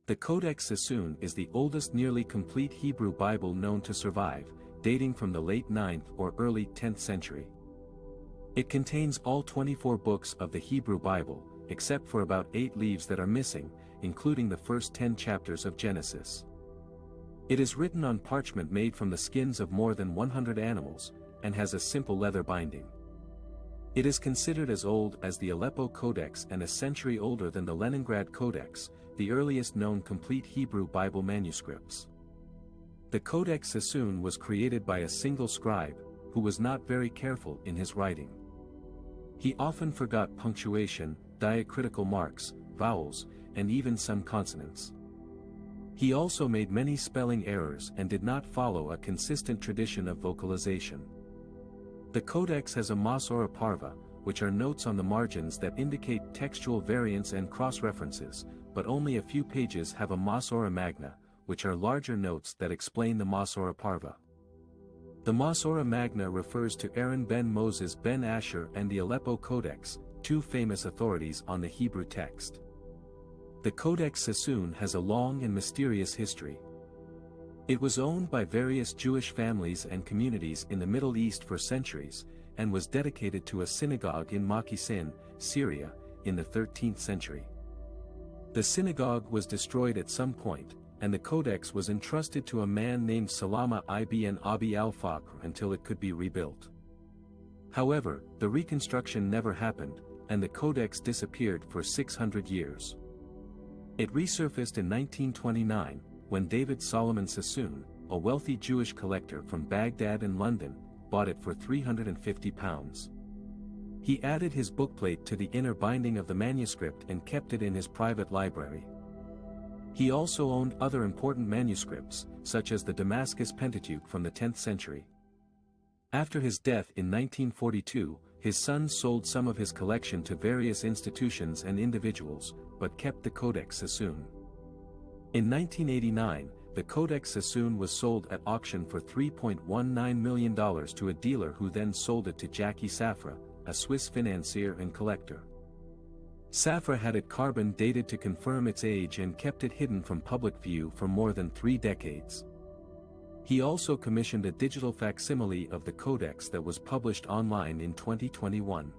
The Codex Sassoon is the oldest nearly complete Hebrew Bible known to survive, dating from the late 9th or early 10th century. It contains all 24 books of the Hebrew Bible, except for about 8 leaves that are missing, including the first 10 chapters of Genesis. It is written on parchment made from the skins of more than 100 animals, and has a simple leather binding. It is considered as old as the Aleppo Codex and a century older than the Leningrad Codex, the earliest known complete Hebrew Bible manuscripts. The Codex Sassoon was created by a single scribe, who was not very careful in his writing. He often forgot punctuation, diacritical marks, vowels, and even some consonants. He also made many spelling errors and did not follow a consistent tradition of vocalization. The Codex has a Masora Parva, which are notes on the margins that indicate textual variants and cross-references, but only a few pages have a Masora Magna, which are larger notes that explain the Masora Parva. The Masora Magna refers to Aaron ben Moses ben Asher and the Aleppo Codex, two famous authorities on the Hebrew text. The Codex Sassoon has a long and mysterious history. It was owned by various Jewish families and communities in the Middle East for centuries, and was dedicated to a synagogue in Makhisin, Syria, in the 13th century. The synagogue was destroyed at some point, and the codex was entrusted to a man named Salama ibn Abi al-Fakr until it could be rebuilt. However, the reconstruction never happened, and the codex disappeared for 600 years. It resurfaced in 1929, when David Solomon Sassoon, a wealthy Jewish collector from Baghdad and London, bought it for £350. He added his bookplate to the inner binding of the manuscript and kept it in his private library. He also owned other important manuscripts, such as the Damascus Pentateuch from the 10th century. After his death in 1942, his sons sold some of his collection to various institutions and individuals, but kept the Codex Sassoon. In 1989, the Codex Sassoon was sold at auction for $3.19 million to a dealer who then sold it to Jackie Safra, a Swiss financier and collector. Safra had it carbon dated to confirm its age and kept it hidden from public view for more than 3 decades. He also commissioned a digital facsimile of the codex that was published online in 2021.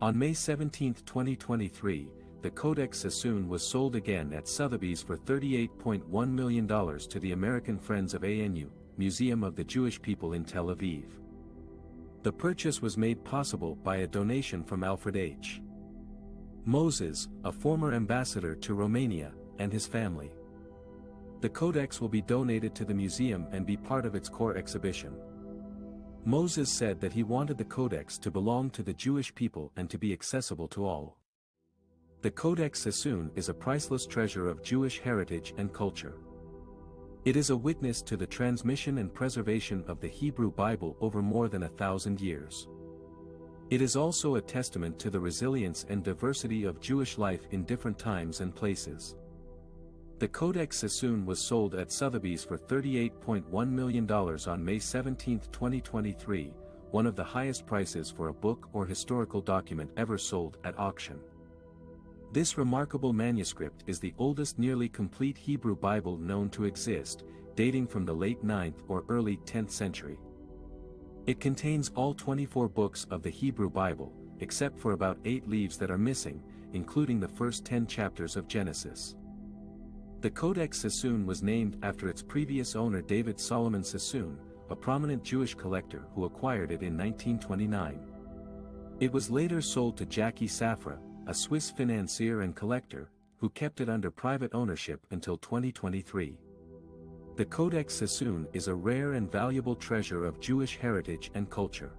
On May 17, 2023, the Codex Sassoon was sold again at Sotheby's for $38.1 million to the American Friends of ANU, Museum of the Jewish People in Tel Aviv. The purchase was made possible by a donation from Alfred H. Moses, a former ambassador to Romania, and his family. The codex will be donated to the museum and be part of its core exhibition. Moses said that he wanted the codex to belong to the Jewish people and to be accessible to all. The Codex Sassoon is a priceless treasure of Jewish heritage and culture. It is a witness to the transmission and preservation of the Hebrew Bible over more than 1,000 years. It is also a testament to the resilience and diversity of Jewish life in different times and places. The Codex Sassoon was sold at Sotheby's for $38.1 million on May 17, 2023, one of the highest prices for a book or historical document ever sold at auction. This remarkable manuscript is the oldest nearly complete Hebrew Bible known to exist, dating from the late 9th or early 10th century. It contains all 24 books of the Hebrew Bible, except for about 8 leaves that are missing, including the first 10 chapters of Genesis. The Codex Sassoon was named after its previous owner David Solomon Sassoon, a prominent Jewish collector who acquired it in 1929. It was later sold to Jackie Safra, a Swiss financier and collector, who kept it under private ownership until 2023. The Codex Sassoon is a rare and valuable treasure of Jewish heritage and culture.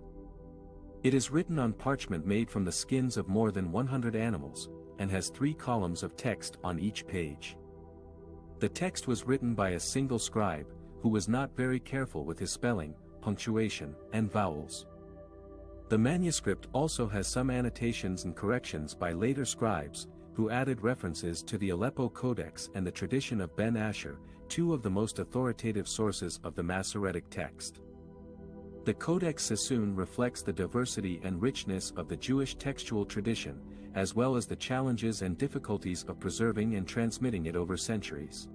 It is written on parchment made from the skins of more than 100 animals, and has 3 columns of text on each page. The text was written by a single scribe, who was not very careful with his spelling, punctuation, and vowels. The manuscript also has some annotations and corrections by later scribes, who added references to the Aleppo Codex and the tradition of Ben Asher, 2 of the most authoritative sources of the Masoretic text. The Codex Sassoon reflects the diversity and richness of the Jewish textual tradition, as well as the challenges and difficulties of preserving and transmitting it over centuries.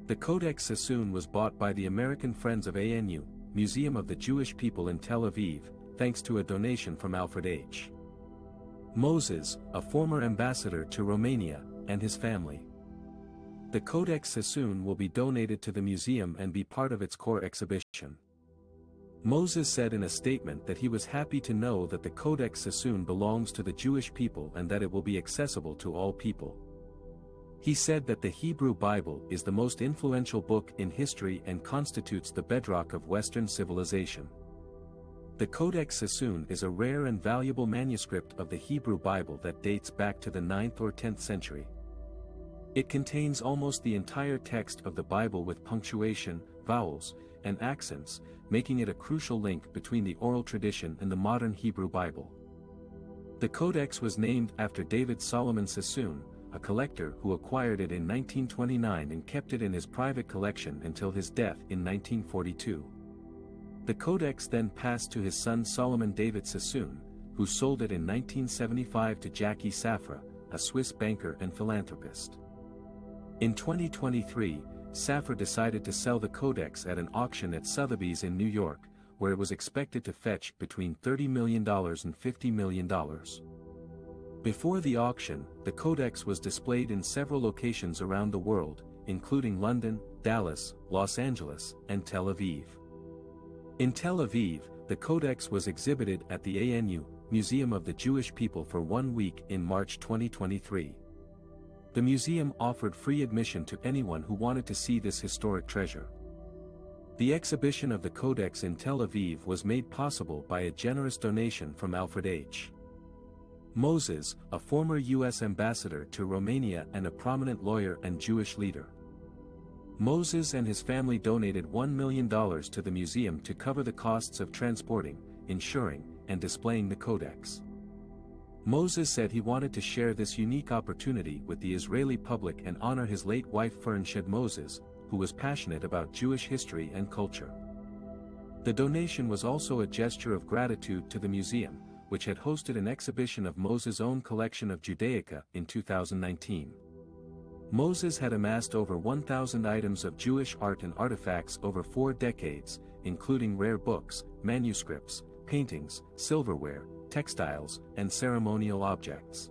The Codex Sassoon was bought by the American Friends of ANU, Museum of the Jewish People in Tel Aviv, thanks to a donation from Alfred H. Moses, a former ambassador to Romania, and his family. The Codex Sassoon will be donated to the museum and be part of its core exhibition. Moses said in a statement that he was happy to know that the Codex Sassoon belongs to the Jewish people and that it will be accessible to all people. He said that the Hebrew Bible is the most influential book in history and constitutes the bedrock of Western civilization. The Codex Sassoon is a rare and valuable manuscript of the Hebrew Bible that dates back to the 9th or 10th century. It contains almost the entire text of the Bible with punctuation, vowels, and accents, making it a crucial link between the oral tradition and the modern Hebrew Bible. The Codex was named after David Solomon Sassoon, a collector who acquired it in 1929 and kept it in his private collection until his death in 1942. The Codex then passed to his son Solomon David Sassoon, who sold it in 1975 to Jackie Safra, a Swiss banker and philanthropist. In 2023, Safra decided to sell the Codex at an auction at Sotheby's in New York, where it was expected to fetch between $30 million and $50 million. Before the auction, the Codex was displayed in several locations around the world, including London, Dallas, Los Angeles, and Tel Aviv. In Tel Aviv, the Codex was exhibited at the ANU, Museum of the Jewish People for 1 week in March 2023. The museum offered free admission to anyone who wanted to see this historic treasure. The exhibition of the Codex in Tel Aviv was made possible by a generous donation from Alfred H. Moses, a former U.S. ambassador to Romania and a prominent lawyer and Jewish leader. Moses and his family donated $1 million to the museum to cover the costs of transporting, insuring, and displaying the Codex. Moses said he wanted to share this unique opportunity with the Israeli public and honor his late wife Fernshad Moses, who was passionate about Jewish history and culture. The donation was also a gesture of gratitude to the museum, which had hosted an exhibition of Moses' own collection of Judaica in 2019. Moses had amassed over 1,000 items of Jewish art and artifacts over 4 decades, including rare books, manuscripts, paintings, silverware, textiles, and ceremonial objects.